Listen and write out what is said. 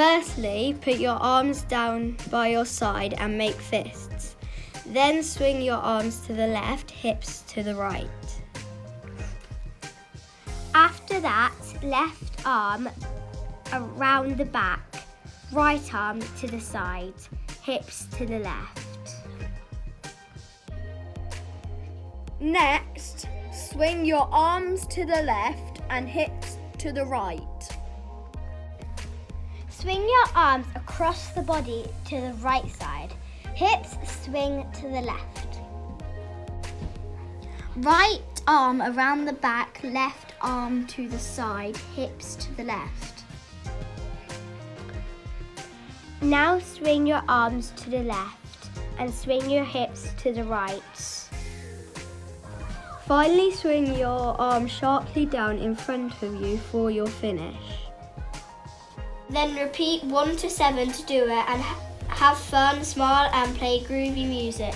Firstly, put your arms down by your side and make fists. Then swing your arms to the left, hips to the right. After that, left arm around the back, right arm to the side, hips to the left. Next, swing your arms to the left and hips to the right. Swing your arms across the body to the right side, hips swing to the left. Right arm around the back, left arm to the side, hips to the left. Now swing your arms to the left and swing your hips to the right. Finally, swing your arm sharply down in front of you for your finish. Then repeat 1 to 7 to do it and have fun, smile and play groovy music.